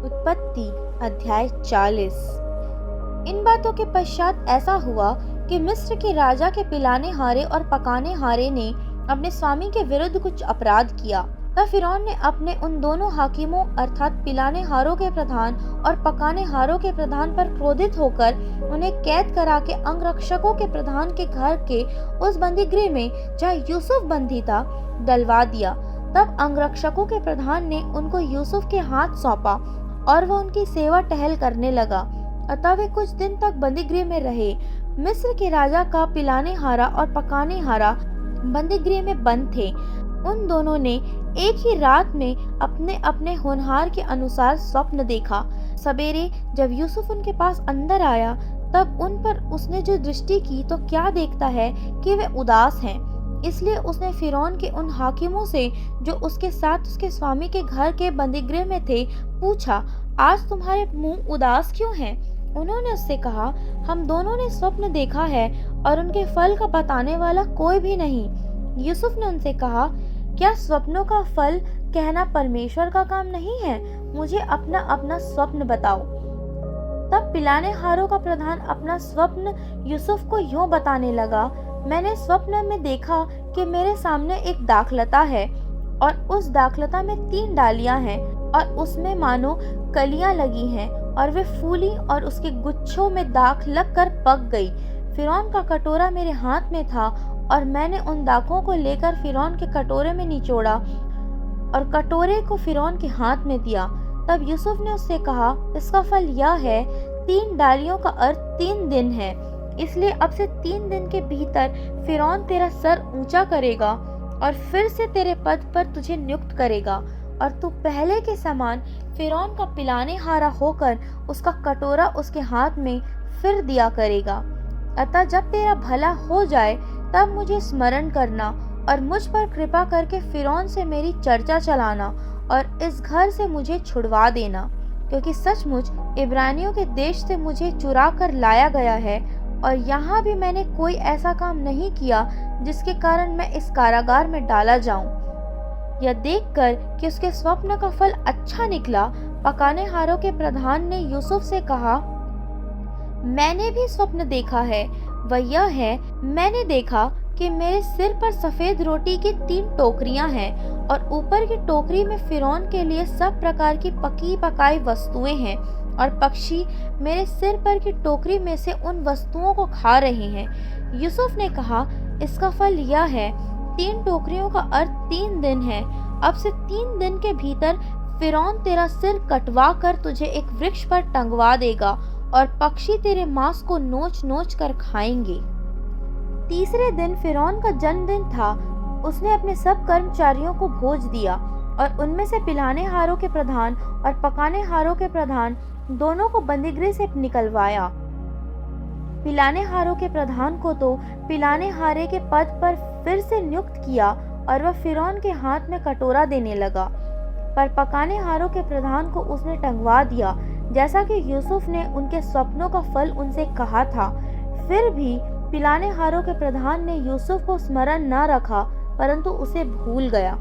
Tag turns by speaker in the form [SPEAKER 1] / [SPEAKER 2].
[SPEAKER 1] उत्पत्ति अध्याय 40। इन बातों के पश्चात ऐसा हुआ कि मिस्र के राजा के पिलाने हारे और पकाने हारे ने अपने स्वामी के विरुद्ध कुछ अपराध किया। तब फिरौन ने अपने उन दोनों हाकिमों अर्थात पिलाने हारों के प्रधान और पकाने हारों के प्रधान पर क्रोधित होकर उन्हें कैद करा के अंगरक्षकों के प्रधान के घर के उस बंदीगृह में जहाँ यूसुफ बंदी था डलवा दिया। तब अंगरक्षकों के प्रधान ने उनको यूसुफ के हाथ सौंपा और वह उनकी सेवा टहल करने लगा। अतः वे कुछ दिन तक बंदीगृह में रहे। मिस्र के राजा का पिलाने हारा और पकाने हारा बंदीगृह में बंद थे। उन दोनों ने एक ही रात में अपने अपने होनहार के अनुसार स्वप्न देखा। सवेरे जब यूसुफ उनके पास अंदर आया तब उन पर उसने जो दृष्टि की तो क्या देखता है कि वे उदास हैं। इसलिए उसने फिरौन के उन हाकिमों से जो उसके साथ उसके स्वामी के घर के बंदीगृह में थे पूछा, आज तुम्हारे मुंह उदास क्यों हैं? उन्होंने उससे कहा, हम दोनों ने स्वप्न देखा है और उनके फल का बताने वाला कोई भी नहीं। यूसुफ ने उनसे कहा, क्या स्वप्नों का फल कहना परमेश्वर का काम नहीं है? मुझे अपना अपना स्वप्न बताओ। तब पिलाने हारों का प्रधान अपना स्वप्न यूसुफ को यूं बताने लगा, मैंने स्वप्न में देखा कि मेरे सामने एक दाखलता है और उस दाखलता में 3 डालियां हैं और उसमें मानो कलियां लगी हैं और वे फूली और उसके गुच्छों में दाख लगकर पक गई। फिरौन का कटोरा मेरे हाथ में था और मैंने उन दाखों को लेकर फिरौन के कटोरे में निचोड़ा और कटोरे को फिरौन के हाथ में दिया। तब यूसुफ ने उससे कहा, इसका फल यह है, 3 डालियों का अर्थ 3 दिन है। इसलिए अब से 3 दिन के भीतर फिरौन तेरा सर ऊंचा करेगा और फिर से तेरे पद पर तुझे नियुक्त करेगा और तू पहले के समान फिरौन का पिलाने हारा होकर उसका कटोरा उसके हाथ में फिर दिया करेगा। अतः जब तेरा भला हो जाए तब मुझे स्मरण करना और मुझ पर कृपा करके फिरौन से मेरी चर्चा चलाना और इस घर से मुझे छुड़वा देना, क्योंकि सचमुच इब्रानियों के देश से मुझे चुरा कर लाया गया है और यहाँ भी मैंने कोई ऐसा काम नहीं किया जिसके कारण मैं इस कारागार में डाला जाऊं। यह देखकर कि उसके स्वप्न का फल अच्छा निकला, पकाने हारों के प्रधान ने यूसुफ से कहा, मैंने भी स्वप्न देखा है। वह यह है, मैंने देखा कि मेरे सिर पर सफेद रोटी की 3 टोकरियां हैं और ऊपर की टोकरी में फिरौन के लिए सब प्रकार की पकी पकाई वस्तुएं हैं और पक्षी मेरे सिर पर की टोकरी में से उन वस्तुओं को खा रहे हैं। यूसुफ ने कहा, इसका फल यह है, 3 टोकरियों का अर्थ 3 दिन है। अब से 3 दिन के भीतर फिरौन तेरा सिर कटवा कर तुझे एक वृक्ष पर टंगवा देगा और पक्षी तेरे मांस को नोच नोच कर खाएंगे। तीसरे दिन फिरौन का जन्मदिन था। उसने अपने सब कर्मचारियों को भोज दिया और उनमें से पिलाने हारों के प्रधान और पकाने हारों के प्रधान दोनों को बंदीगृह से निकलवाया। पिलाने हारों के प्रधान को तो पिलाने हारे के पद पर फिर से नियुक्त किया और वह फिरौन के हाथ में कटोरा देने लगा, पर पकाने हारों के प्रधान को उसने टंगवा दिया, जैसा कि यूसुफ ने उनके स्वप्नों का फल उनसे कहा था। फिर भी पिलाने हारों के प्रधान ने यूसुफ को स्मरण न रखा, परंतु उसे भूल गया।